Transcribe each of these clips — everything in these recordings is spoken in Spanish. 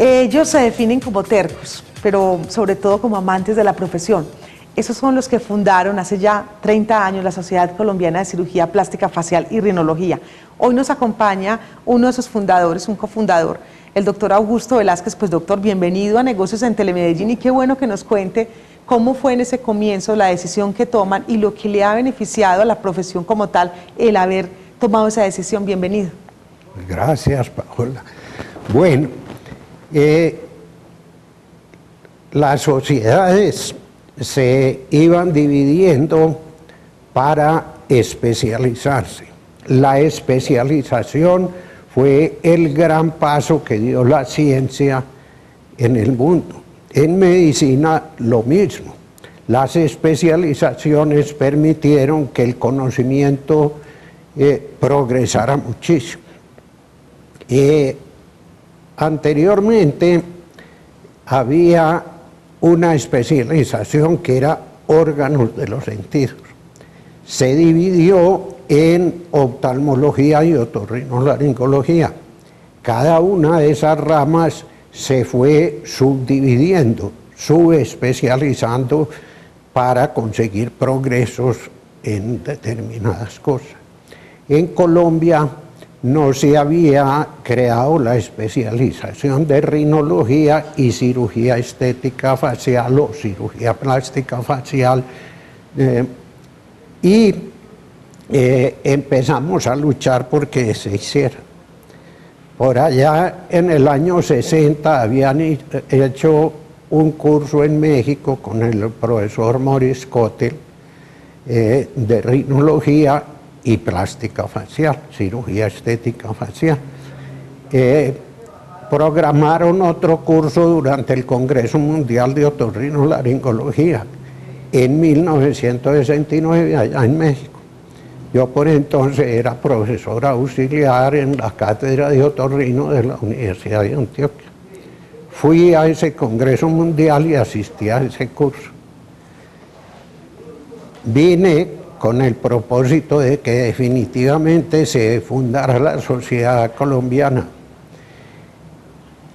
Ellos se definen como tercos, pero sobre todo como amantes de la profesión. Esos son los que fundaron hace ya 30 años la Sociedad Colombiana de Cirugía Plástica Facial y Rinología. Hoy nos acompaña uno de sus fundadores, un cofundador, el doctor Augusto Velázquez. Pues doctor, bienvenido a Negocios en Telemedellín y qué bueno que nos cuente cómo fue en ese comienzo la decisión que toman y lo que le ha beneficiado a la profesión como tal el haber tomado esa decisión. Bienvenido. Gracias, Paola. Bueno, las sociedades se iban dividiendo para especializarse. La especialización fue el gran paso que dio la ciencia en el mundo. En medicina lo mismo. Las especializaciones permitieron que el conocimiento progresara muchísimo. Anteriormente había una especialización que era órganos de los sentidos. Se dividió en oftalmología y otorrinolaringología. Cada una de esas ramas se fue subdividiendo, subespecializando para conseguir progresos en determinadas cosas. En Colombia no se había creado la especialización de rinología y cirugía estética facial o cirugía plástica facial, empezamos a luchar porque se hiciera. Por allá en el año 60 habían hecho un curso en México con el profesor Maurice Cottel de rinología y plástica facial, cirugía estética facial. Programaron otro curso durante el Congreso Mundial de Otorrinolaringología en 1969 allá en México. Yo por entonces era profesor auxiliar en la cátedra de otorrino de la Universidad de Antioquia. Fui a ese Congreso Mundial y asistí a ese curso. Vine con el propósito de que definitivamente se fundara la Sociedad Colombiana.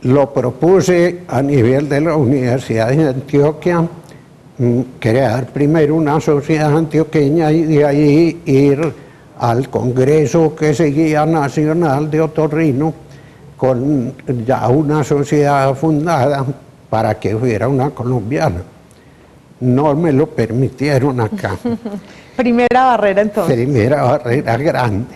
Lo propuse a nivel de la Universidad de Antioquia, crear primero una sociedad antioqueña y de ahí ir al Congreso que seguía nacional de otorrino con ya una sociedad fundada para que fuera una colombiana. No me lo permitieron acá. Primera barrera entonces. Primera barrera grande.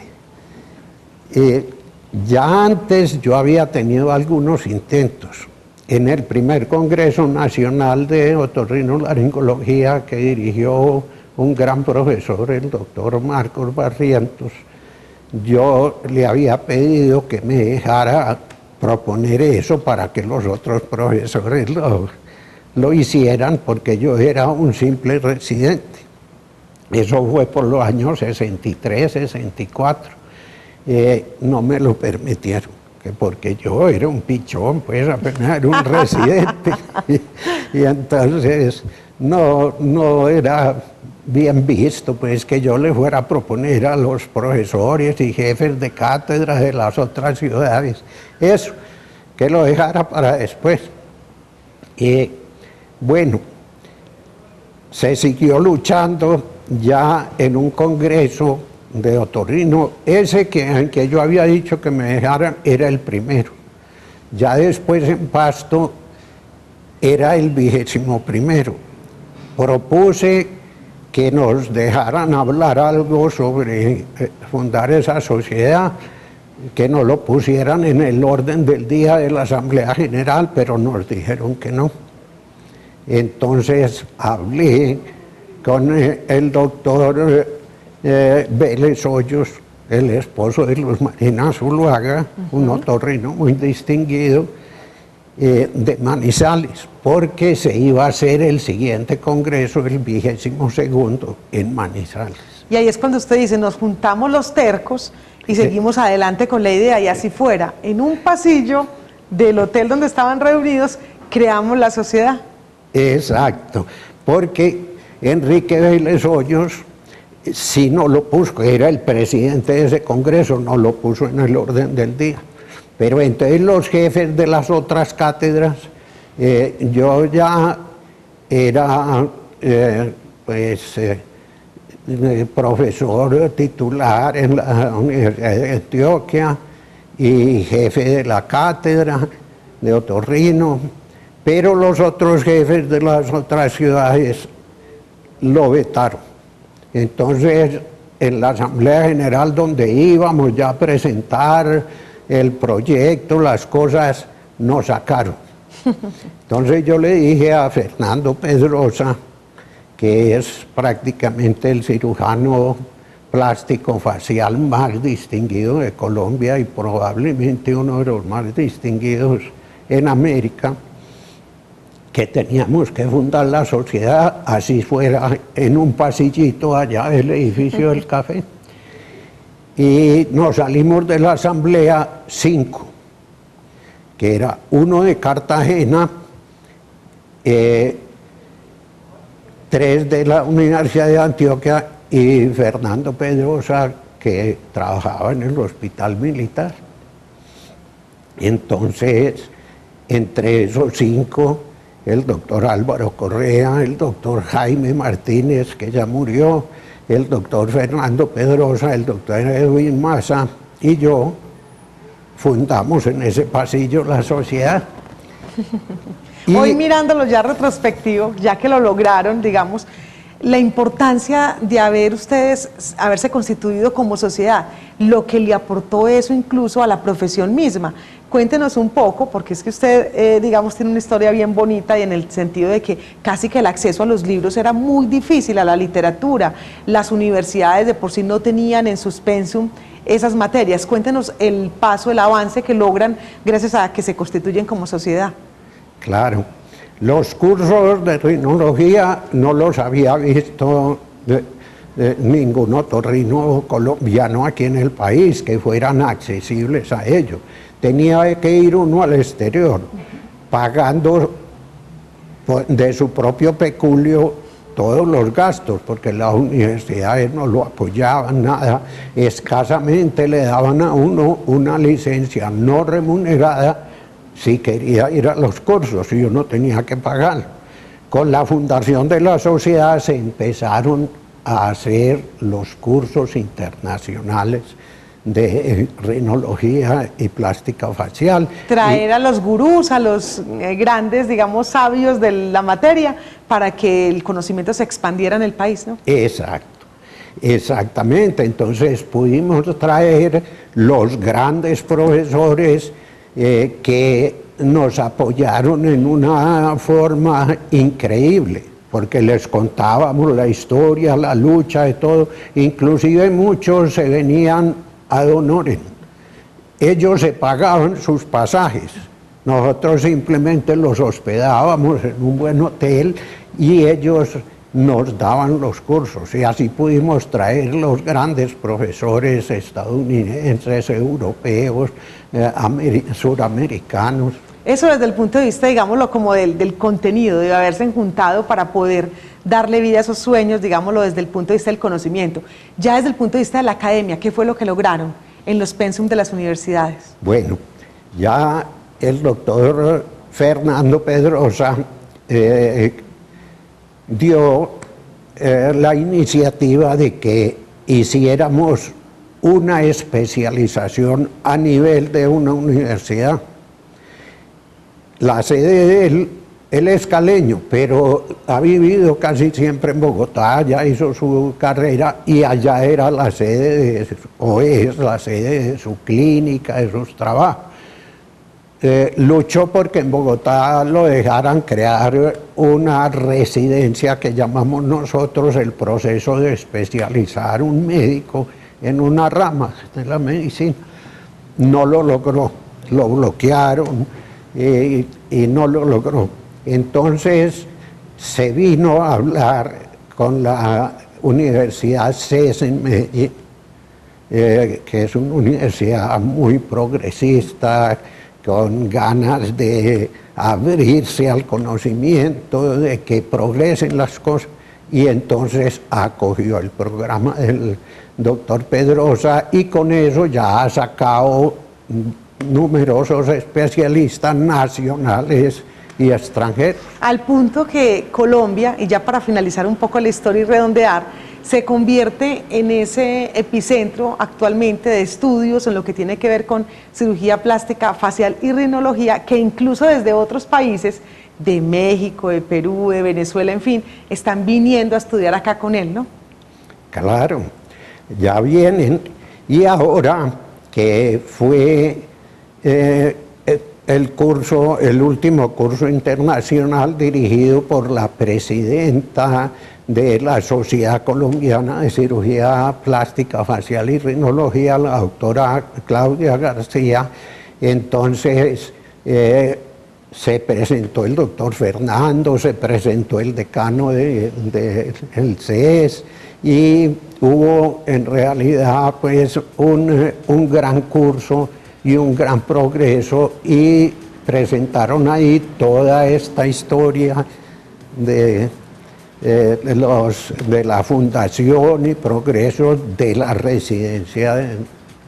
Ya antes yo había tenido algunos intentos. En el primer Congreso Nacional de Otorrinolaringología que dirigió un gran profesor, el doctor Marcos Barrientos, yo le había pedido que me dejara proponer eso para que los otros profesores lo hicieran, porque yo era un simple residente. Eso fue por los años 63, 64. No me lo permitieron, porque yo era un pichón, pues apenas era un residente. y entonces no era bien visto pues que yo le fuera a proponer a los profesores y jefes de cátedra de las otras ciudades eso, que lo dejara para después. Bueno, se siguió luchando ya en un congreso de otorrino. Ese en que yo había dicho que me dejaran era el primero. Ya después en Pasto era el 21º. Propuse que nos dejaran hablar algo sobre fundar esa sociedad, que nos lo pusieran en el orden del día de la Asamblea General, pero nos dijeron que no. Entonces hablé con el doctor Vélez Hoyos, el esposo de Luz Marina Zuluaga, un otorrino muy distinguido de Manizales, porque se iba a hacer el siguiente congreso, el 22º, en Manizales. Y ahí es cuando usted dice, nos juntamos los tercos y seguimos adelante con la idea, y así fuera. En un pasillo del hotel donde estaban reunidos, creamos la sociedad. Exacto, porque Enrique Vélez Hoyos, si no lo puso, era el presidente de ese congreso, no lo puso en el orden del día. Pero entonces los jefes de las otras cátedras, yo ya era profesor titular en la Universidad de Antioquia y jefe de la cátedra de otorrino, pero los otros jefes de las otras ciudades lo vetaron. Entonces, en la Asamblea General donde íbamos ya a presentar el proyecto, las cosas, nos sacaron. Entonces yo le dije a Fernando Pedrosa, que es prácticamente el cirujano plástico facial más distinguido de Colombia y probablemente uno de los más distinguidos en América, que teníamos que fundar la sociedad, así fuera en un pasillito allá del edificio del café. Y nos salimos de la asamblea 5, que era uno de Cartagena, 3 de la Universidad de Antioquia y Fernando Pedrosa, que trabajaba en el hospital militar. Entonces, entre esos 5, el doctor Álvaro Correa, el doctor Jaime Martínez, que ya murió, el doctor Fernando Pedrosa, el doctor Edwin Maza y yo fundamos en ese pasillo la sociedad. Hoy mirándolo ya retrospectivo, ya que lo lograron, digamos, la importancia de haberse constituido como sociedad, lo que le aportó eso incluso a la profesión misma. Cuéntenos un poco, porque es que usted, digamos, tiene una historia bien bonita y en el sentido de que casi que el acceso a los libros era muy difícil, a la literatura. Las universidades de por sí no tenían en sus pensum esas materias. Cuéntenos el paso, el avance que logran gracias a que se constituyen como sociedad. Claro, los cursos de rinología no los había visto ningún otorrino colombiano aquí en el país que fueran accesibles a ello. Tenía que ir uno al exterior, pagando de su propio peculio todos los gastos, porque las universidades no lo apoyaban nada, escasamente le daban a uno una licencia no remunerada si quería ir a los cursos y uno tenía que pagar. Con la fundación de la sociedad se empezaron a hacer los cursos internacionales de rinología y plástica facial. Traer a los gurús, a los grandes, digamos, sabios de la materia, para que el conocimiento se expandiera en el país, ¿no? Exacto, exactamente. Entonces pudimos traer los grandes profesores que nos apoyaron en una forma increíble, porque les contábamos la historia, la lucha de todo, inclusive muchos se venían ad honorem. Ellos se pagaban sus pasajes, nosotros simplemente los hospedábamos en un buen hotel y ellos nos daban los cursos, y así pudimos traer los grandes profesores estadounidenses, europeos, suramericanos. Eso desde el punto de vista, digámoslo, como del contenido, de haberse juntado para poder darle vida a esos sueños, digámoslo, desde el punto de vista del conocimiento. Ya desde el punto de vista de la academia, ¿qué fue lo que lograron en los pensum de las universidades? Bueno, ya el doctor Fernando Pedrosa dio la iniciativa de que hiciéramos una especialización a nivel de una universidad. La sede de él es caleño, pero ha vivido casi siempre en Bogotá, ya hizo su carrera y allá era la sede o es la sede de su clínica, de sus trabajos. Luchó porque en Bogotá lo dejaran crear una residencia que llamamos nosotros el proceso de especializar un médico en una rama de la medicina. No lo logró, lo bloquearon y no lo logró. Entonces se vino a hablar con la Universidad CES en Medellín, que es una universidad muy progresista, con ganas de abrirse al conocimiento, de que progresen las cosas, y entonces acogió el programa del doctor Pedrosa y con eso ya ha sacado numerosos especialistas nacionales y extranjeros. Al punto que Colombia, y ya para finalizar un poco la historia y redondear, se convierte en ese epicentro actualmente de estudios en lo que tiene que ver con cirugía plástica facial y rinología, que incluso desde otros países, de México, de Perú, de Venezuela, en fin, están viniendo a estudiar acá con él, ¿no? Claro, ya vienen, y ahora que fue el último curso internacional dirigido por la presidenta de la Sociedad Colombiana de Cirugía Plástica Facial y Rinología, la doctora Claudia García. Entonces se presentó el doctor Fernando, se presentó el decano del CES, y hubo en realidad pues un gran curso y un gran progreso, y presentaron ahí toda esta historia de la fundación y progreso de la residencia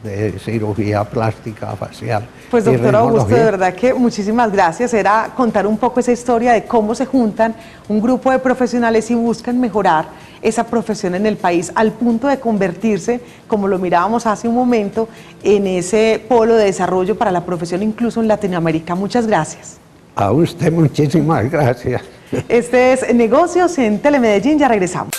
de cirugía plástica facial. Pues doctor Augusto, de verdad que muchísimas gracias. Era contar un poco esa historia de cómo se juntan un grupo de profesionales y buscan mejorar esa profesión en el país al punto de convertirse, como lo mirábamos hace un momento, en ese polo de desarrollo para la profesión incluso en Latinoamérica. Muchas gracias. A usted muchísimas gracias. Este es Negocios en Telemedellín, ya regresamos.